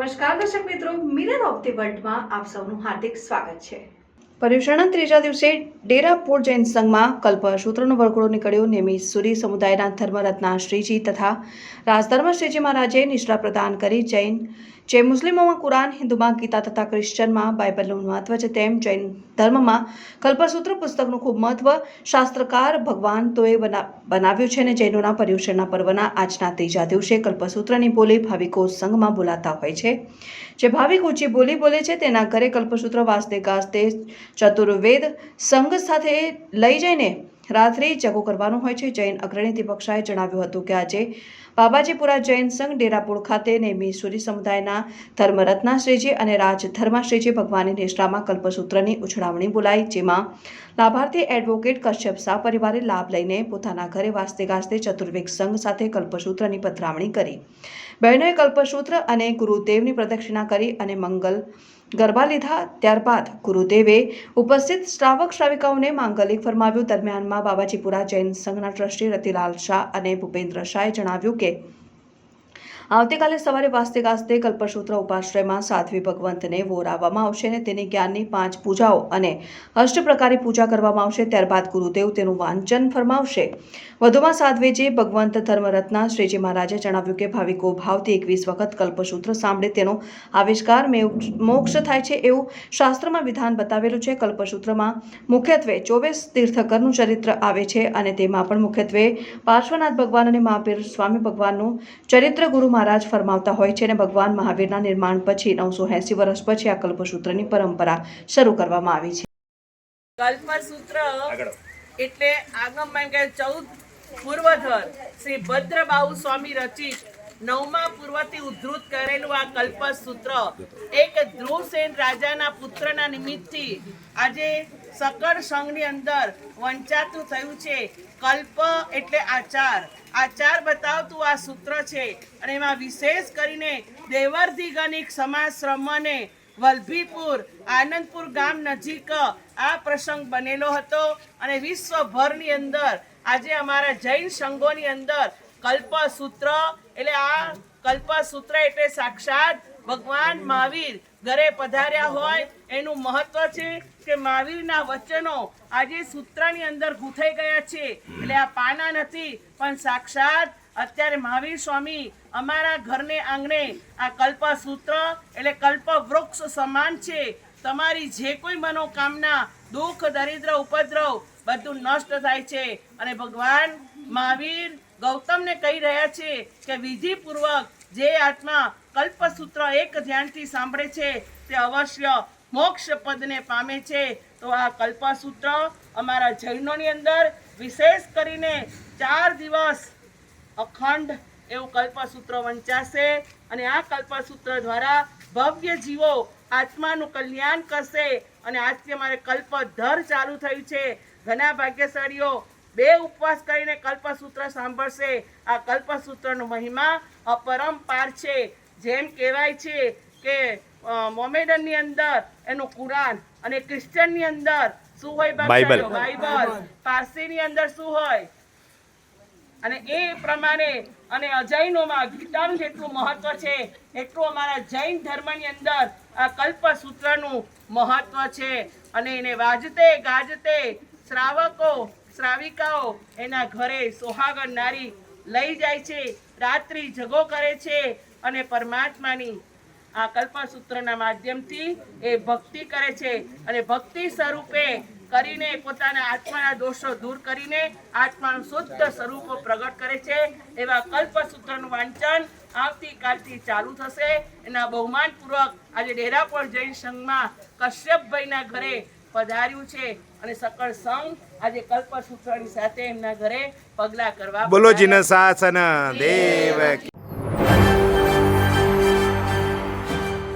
નમસ્કાર દર્શક મિત્રો, મિરર ઓફ ધી વર્લ્ડમાં આપ સૌનું હાર્દિક સ્વાગત છે। પર્યુષણના ત્રીજા દિવસે ડેરાપોળ જૈન સંઘમાં કલ્પસૂત્રનો વરઘોડો નીકળ્યો। નેમી સુરી સમુદાયના ધર્મરત્ના શ્રીજી તથા રાજધર્મ શ્રીજી મહારાજે નિષ્ઠા પ્રદાન કરી। જે મુસ્લિમોમાં કુરાન, હિન્દુમાં ગીતા તથા ક્રિશ્ચનમાં બાઇબલનું મહત્વ છે, તેમ જૈન ધર્મમાં કલ્પસૂત્ર પુસ્તકનું ખૂબ મહત્વ શાસ્ત્રકાર ભગવાનતોએ બનાવ્યું છે। અને જૈનોના પર્યુષણના પર્વના આજના ત્રીજા દિવસે કલ્પસૂત્રની બોલી ભાવિકો સંઘમાં બોલાતા હોય છે। જે ભાવિક ઊંચી બોલી બોલે છે તેના ઘરે કલ્પસૂત્ર વાજતે ગાજતે ચતુર્વેદ સંઘ સાથે લઈ જઈને રાત્રિ જગો કરવાનો હોય છે। જૈન અગ્રણી દીપક શાહે જણાવ્યું હતું કે આજે બાબાજીપુરા જૈન સંઘ ડેરાપોળ ખાતે નેમી સુરી સમુદાયના ધર્મરત્ના શ્રીજી અને રાજધર્મા શ્રીજી ભગવાનની નિષ્ઠામાં કલ્પસૂત્રની ઉછળામણી બોલાઈ, જેમાં લાભાર્થી એડવોકેટ કશ્યપ શાહ પરિવારે લાભ લઈને પોતાના ઘરે વાજતે ગાજતે ચતુર્વેદ સંઘ સાથે કલ્પસૂત્રની પધરામણી કરી। બહેનોએ કલ્પસૂત્ર અને ગુરુદેવની પ્રદક્ષિણા કરી અને મંગલ ગરબા લીધા। ત્યારબાદ ગુરુદેવે ઉપસ્થિત શ્રાવક શ્રાવિકાઓને માંગલિક ફરમાવ્યું। દરમિયાનમાં બાબાજીપુરા જૈન સંઘના ટ્રસ્ટી રતિલાલ શાહ અને ભૂપેન્દ્ર શાહે જણાવ્યું કે આવતીકાલે સવારે વાજતે ગાજતે કલ્પસૂત્ર ઉપાશ્રયમાં સાધ્વી ભગવંતને વોરાવવામાં આવશે અને તેની જ્ઞાનની 5 પૂજાઓ અને અષ્ટપ્રકારી પૂજા કરવામાં આવશે। ત્યારબાદ ગુરુદેવ તેનું વાંચન ફરમાવશે। વધુમાં સાધ્વીજી ભગવંત ધર્મરત્ના શ્રીજી મહારાજે જણાવ્યું કે ભાવિકો ભાવથી 21 વખત કલ્પસૂત્ર સાંભળે તેનો આવિષ્કાર મોક્ષ થાય છે એવું શાસ્ત્રમાં વિધાન બતાવેલું છે। કલ્પસૂત્રમાં મુખ્યત્વે 24 તીર્થકરનું ચરિત્ર આવે છે અને તેમાં પણ મુખ્યત્વે પાર્શ્વનાથ ભગવાન અને મહાવીર સ્વામી ભગવાનનું ચરિત્ર ગુરુ મહારાજ ફરમાવતા હોય છે। અને ભગવાન મહાવીરના નિર્માણ પછી 980 વર્ષ પછી આ કલ્પસૂત્રની પરંપરા શરૂ કરવામાં આવી છે। કલ્પસૂત્ર એટલે આગમમાં કે 14 પૂર્વધર શ્રી ભદ્રબાહુ સ્વામી રચિત 9મા પૂર્વથી ઉદ્ધૃત કરેલું આ કલ્પસૂત્ર એક ધ્રુવસેન રાજાના પુત્રના નિમિત્તથી આજે સકળ સંઘની અંદર વંચાતું થયું છે। કલ્પ એટલે આચાર બતાવતું આ સૂત્ર છે અને એમાં વિશેષ કરીને દેવર્ધી ગણિક સમાશ્રમને વલભીપુર આનંદપુર ગામ નજીક આ પ્રસંગ બનેલો હતો અને વિશ્વભરની અંદર આજે અમારા જૈન સંઘોની અંદર કલ્પસૂત્ર એટલે આ કલ્પસૂત્ર એટલે સાક્ષાત ભગવાન મહાવીર ઘરે પધાર્યા હોય એનું મહત્વ છે કે મહાવીરના વચનો આજે સૂત્રની અંદર ગૂંથાઈ ગયા છે। એટલે આ પાના નથી પણ સાક્ષાત અત્યારે મહાવીર સ્વામી અમારા ઘરને આંગણે આ કલ્પસૂત્ર એટલે કલ્પવૃક્ષ સમાન છે। તમારી જે કોઈ મનોકામના, દુઃખ, દરિદ્ર, ઉપદ્રવ બધું નષ્ટ થાય છે અને ભગવાન મહાવીર ગૌતમને કહી રહ્યા છે કે વિધિપૂર્વક જે આત્મા કલ્પસૂત્ર એક ધ્યાનથી સાંભળે છે તે અવશ્ય મોક્ષ પદને પામે છે। તો આ કલ્પસૂત્ર અમારા જૈનોની અંદર વિશેષ કરીને 4 દિવસ અખંડ એવું કલ્પસૂત્ર વંચાશે અને આ કલ્પસૂત્ર દ્વારા ભવ્ય જીવો આત્માનું કલ્યાણ કરશે। અને આજથી અમારે કલ્પધર ચાલુ થયું છે। ઘણા ભાગ્યશાળીઓ 2 ઉપવાસ કરીને કલ્પસૂત્ર સાંભળશે। આ કલ્પસૂત્રનો મહિમા અપરંપાર છે। જેમ કહેવાય છે કે મોમેડનની અંદર એનું કુરાન અને ક્રિશ્ચનની અંદર શું હોય? બાઇબલ। પારસીની અંદર શું હોય? અને એ પ્રમાણે અને અજૈનોમાં ગીતાનું જેટલું મહત્વ છે એટલું અમારા જૈન ધર્મની અંદર આ કલ્પસૂત્રનું મહત્વ છે। અને એને વાજતે ગાજતે શ્રાવકો શ્રાવિકાઓ એના ઘરે સોહાગણ નારી લઈ જાય છે, રાત્રિ જગો કરે છે અને પરમાત્માની આ કલ્પસૂત્રના માધ્યમથી એ ભક્તિ કરે છે અને ભક્તિ સ્વરૂપે કરીને પોતાના આત્માના દોષો દૂર કરીને આત્માનું શુદ્ધ સ્વરૂપ પ્રગટ કરે છે। એવા કલ્પસૂત્રનું વાંચન આવતીકાલથી ચાલુ થશે। એના બહુમાનપૂર્વક આજે ડેરાપોળ જૈન સંઘમાં કશ્યપભાઈના ઘરે પધાર્યું છે અને સકળ સંઘ આજે કલ્પસૂત્રની સાથે એમના ઘરે પગલા કરવા બોલો જીન શાસન દેવ।